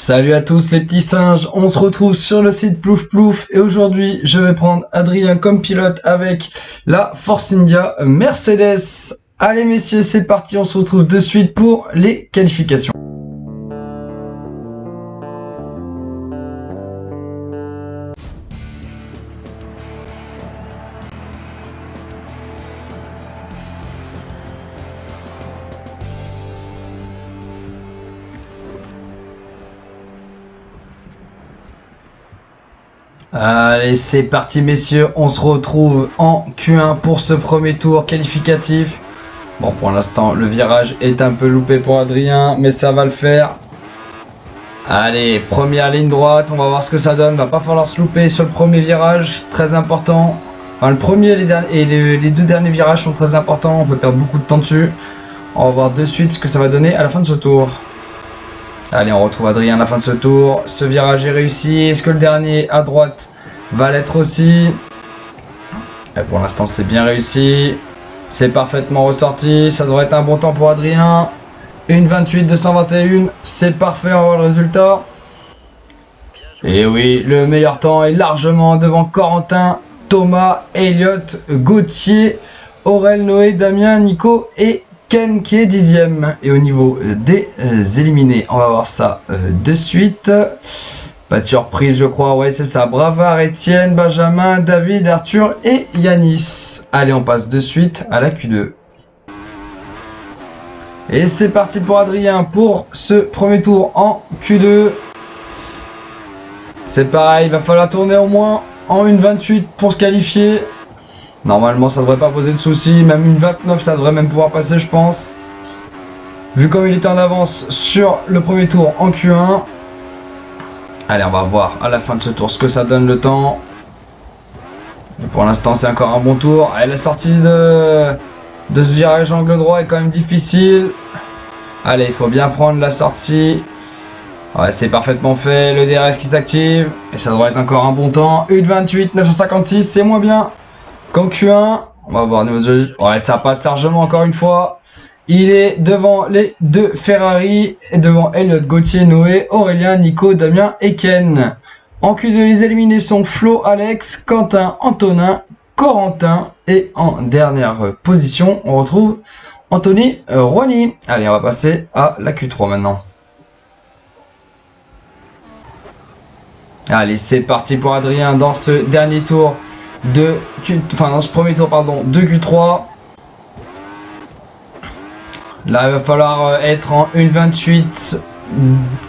Salut à tous les petits singes, on se retrouve sur le site Plouf Plouf et aujourd'hui je vais prendre Adrien comme pilote avec la Force India Mercedes. Allez messieurs, c'est parti, on se retrouve de suite pour les qualifications. Allez, c'est parti messieurs, on se retrouve en Q1 pour ce premier tour qualificatif. Bon, pour l'instant, le virage est un peu loupé pour Adrien, mais ça va le faire. Allez, première ligne droite, on va voir ce que ça donne. Va pas falloir se louper sur le premier virage, très important. Enfin, le premier et les deux derniers virages sont très importants, on peut perdre beaucoup de temps dessus. On va voir de suite ce que ça va donner à la fin de ce tour. Allez, on retrouve Adrien à la fin de ce tour. Ce virage est réussi. Est-ce que le dernier à droite va l'être aussi? Et pour l'instant, c'est bien réussi. C'est parfaitement ressorti. Ça devrait être un bon temps pour Adrien. 1,28 221. C'est parfait, on va voir le résultat. Et oui, le meilleur temps est largement devant Corentin, Thomas, Elliott, Gauthier, Aurel, Noé, Damien, Nico et Ken qui est 10e. Et au niveau des éliminés, on va voir ça de suite. Pas de surprise je crois, ouais c'est ça. Bravard, Étienne, Benjamin, David, Arthur et Yanis. Allez, on passe de suite à la Q2. Et c'est parti pour Adrien pour ce premier tour en Q2. C'est pareil, il va falloir tourner au moins en 1,28 pour se qualifier. Normalement ça devrait pas poser de soucis, même une 29 ça devrait même pouvoir passer je pense. Vu comme il était en avance sur le premier tour en Q1. Allez, on va voir à la fin de ce tour ce que ça donne le temps. Et pour l'instant c'est encore un bon tour. Allez, la sortie de ce virage angle droit est quand même difficile. Allez, il faut bien prendre la sortie. Ouais, c'est parfaitement fait, le DRS qui s'active. Et ça devrait être encore un bon temps. 1,28 956, c'est moins bien qu'en Q1, on va voir niveau de... Ouais, ça passe largement encore une fois. Il est devant les deux Ferrari, et devant Elliott, Gauthier, Noé, Aurélien, Nico, Damien et Ken. En Q2, les éliminés sont Flo, Alex, Quentin, Antonin, Corentin. Et en dernière position, on retrouve Anthony Rouani. Allez, on va passer à la Q3 maintenant. Allez, c'est parti pour Adrien dans ce dernier tour. Dans ce premier tour de Q3. Là il va falloir être en 1,28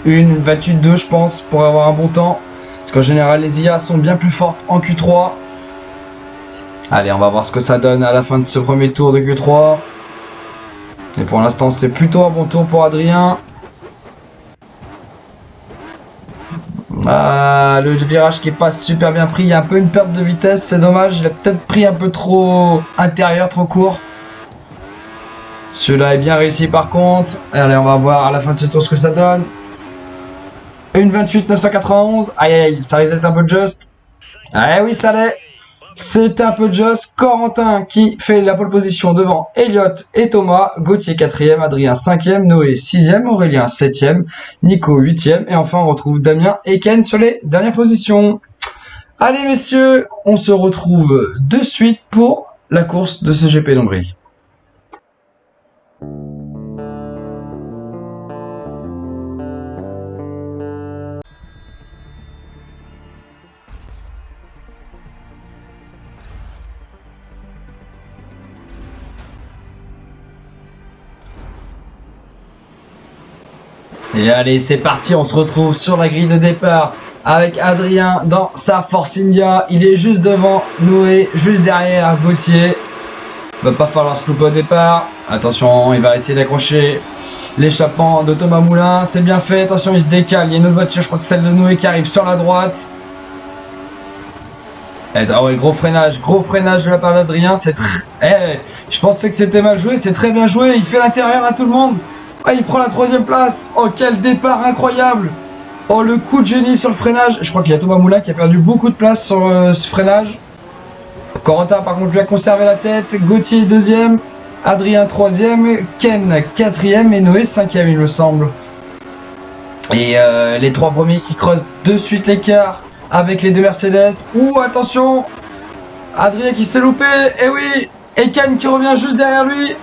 1,28,2 je pense pour avoir un bon temps, parce qu'en général les IA sont bien plus fortes en Q3. Allez, on va voir ce que ça donne à la fin de ce premier tour de Q3. Et pour l'instant c'est plutôt un bon tour pour Adrien. Le virage qui est pas super bien pris, il y a un peu une perte de vitesse, c'est dommage, il a peut-être pris un peu trop intérieur, trop court. Celui-là est bien réussi par contre. Allez, on va voir à la fin de ce tour ce que ça donne. 1,28 991. Aïe aïe, ça risque d'être un peu juste. Ah oui, ça l'est. C'est un peu juste. Corentin qui fait la pole position devant Elliott et Thomas. Gauthier 4e, Adrien 5e, Noé 6e, Aurélien 7e, Nico 8e. Et enfin, on retrouve Damien et Ken sur les dernières positions. Allez messieurs, on se retrouve de suite pour la course de ce GP d'Hongrie. Et allez, c'est parti, on se retrouve sur la grille de départ avec Adrien dans sa Force India. Il est juste devant Noé, juste derrière Gauthier. Va pas falloir se louper au départ. Attention, il va essayer d'accrocher l'échappement de Thomas Moulin. C'est bien fait, attention, il se décale. Il y a une autre voiture, je crois que c'est celle de Noé qui arrive sur la droite. Ah ouais, gros freinage de la part d'Adrien. Je pensais que c'était mal joué, c'est très bien joué. Il fait l'intérieur à tout le monde. Ah, il prend la 3e place. Oh, quel départ incroyable. Oh, le coup de génie sur le freinage. Je crois qu'il y a Thomas Moulin qui a perdu beaucoup de place sur ce freinage. Corentin par contre lui a conservé la tête. Gauthier 2e, Adrien 3e, Ken 4e et Noé 5e il me semble. Et les 3 premiers qui creusent de suite l'écart avec les 2 Mercedes. Ouh, attention, Adrien qui s'est loupé. Et oui, et Ken qui revient juste derrière lui.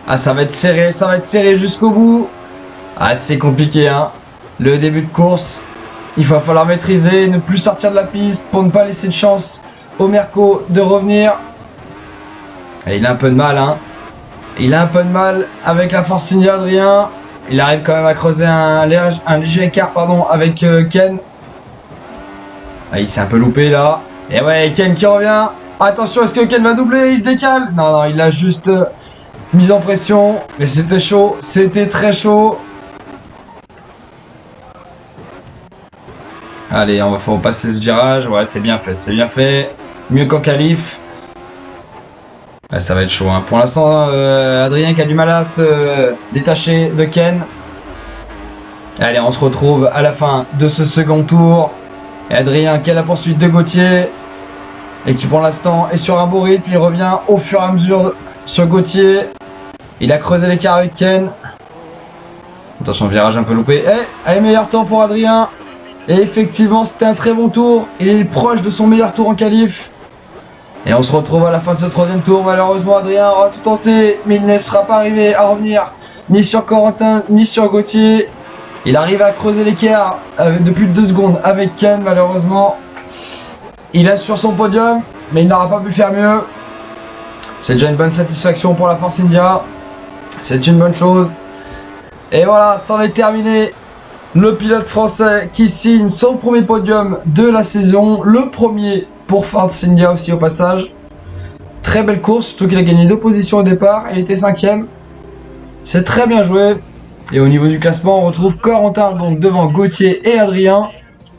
Ah, ça va être serré jusqu'au bout. Ah, c'est compliqué, hein. Le début de course, il va falloir maîtriser, ne plus sortir de la piste pour ne pas laisser de chance au Merco de revenir. Et il a un peu de mal, hein. Il a un peu de mal avec la Force India, Adrien. Il arrive quand même à creuser un léger écart, pardon, avec Ken. Ah, il s'est un peu loupé là. Et ouais, Ken qui revient. Attention, est-ce que Ken va doubler? Il se décale. Non, non, il a juste mis en pression. Mais c'était chaud, c'était très chaud. Allez, on va faut passer ce virage. Ouais, c'est bien fait, c'est bien fait. Mieux qu'en qualif. Ouais, ça va être chaud, hein. Pour l'instant, Adrien qui a du mal à se détacher de Ken. Allez, on se retrouve à la fin de ce second tour. Et Adrien qui est à la poursuite de Gauthier. Et qui pour l'instant est sur un beau rythme. Il revient au fur et à mesure sur Gauthier. Il a creusé l'écart avec Ken. Attention, virage un peu loupé. Allez, meilleur temps pour Adrien. Et effectivement, c'était un très bon tour. Il est proche de son meilleur tour en qualif. Et on se retrouve à la fin de ce 3e tour. Malheureusement, Adrien aura tout tenté, mais il ne sera pas arrivé à revenir ni sur Corentin, ni sur Gauthier. Il arrive à creuser l'écart de plus de 2 secondes avec Ken, malheureusement. Il assure son podium, mais il n'aura pas pu faire mieux. C'est déjà une bonne satisfaction pour la Force India. C'est une bonne chose. Et voilà, c'en est terminé. Le pilote français qui signe son premier podium de la saison. Le premier pour Force India aussi au passage. Très belle course, surtout qu'il a gagné 2 positions au départ. Il était 5e. C'est très bien joué. Et au niveau du classement, on retrouve Corentin donc devant Gauthier et Adrien.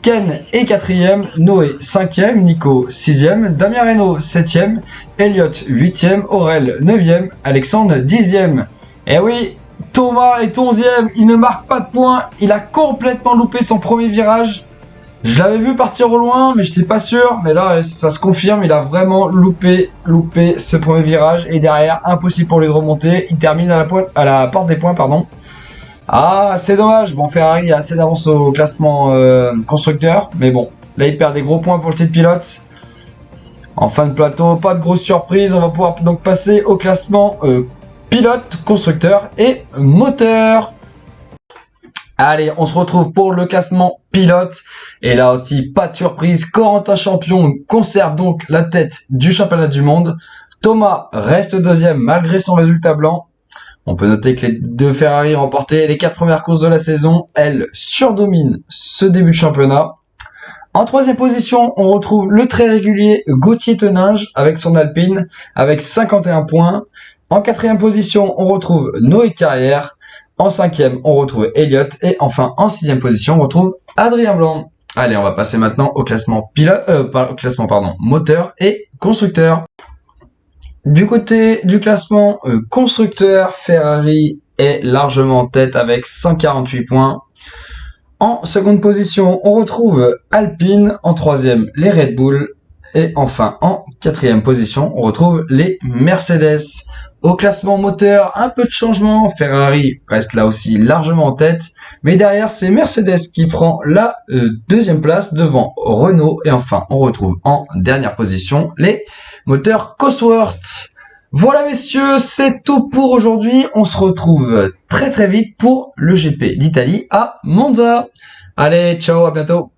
Ken est 4e, Noé 5e, Nico 6e, Damien Reynaud 7e, Elliot 8e, Aurel 9e, Alexandre 10e. Et oui, Thomas est 11e, il ne marque pas de points, il a complètement loupé son premier virage. Je l'avais vu partir au loin, mais je n'étais pas sûr. Mais là, ça se confirme, il a vraiment loupé ce premier virage. Et derrière, impossible pour lui de remonter. Il termine à la porte des points, pardon. Ah, c'est dommage. Bon, Ferrari a assez d'avance au classement constructeur. Mais bon, là, il perd des gros points pour le titre pilote. En fin de plateau, pas de grosse surprise. On va pouvoir donc passer au classement pilote, constructeur et moteur. Allez, on se retrouve pour le classement pilote. Et là aussi, pas de surprise. Corentin Champion conserve donc la tête du championnat du monde. Thomas reste 2e malgré son résultat blanc. On peut noter que les 2 Ferrari ont remporté les 4 premières courses de la saison. Elles surdominent ce début de championnat. En 3e position, on retrouve le très régulier Gauthier Teninge avec son Alpine avec 51 points. En 4e position, on retrouve Noé Carrière. En 5e, on retrouve Elliot. Et enfin, en 6e position, on retrouve Adrien Blanc. Allez, on va passer maintenant au classement moteur et constructeur. Du côté du classement constructeur, Ferrari est largement en tête avec 148 points. En seconde position, on retrouve Alpine. En 3e, les Red Bull. Et enfin, en 4e position, on retrouve les Mercedes. Au classement moteur, un peu de changement. Ferrari reste là aussi largement en tête. Mais derrière, c'est Mercedes qui prend la 2e place devant Renault. Et enfin, on retrouve en dernière position les moteurs Cosworth. Voilà messieurs, c'est tout pour aujourd'hui. On se retrouve très très vite pour le GP d'Italie à Monza. Allez, ciao, à bientôt.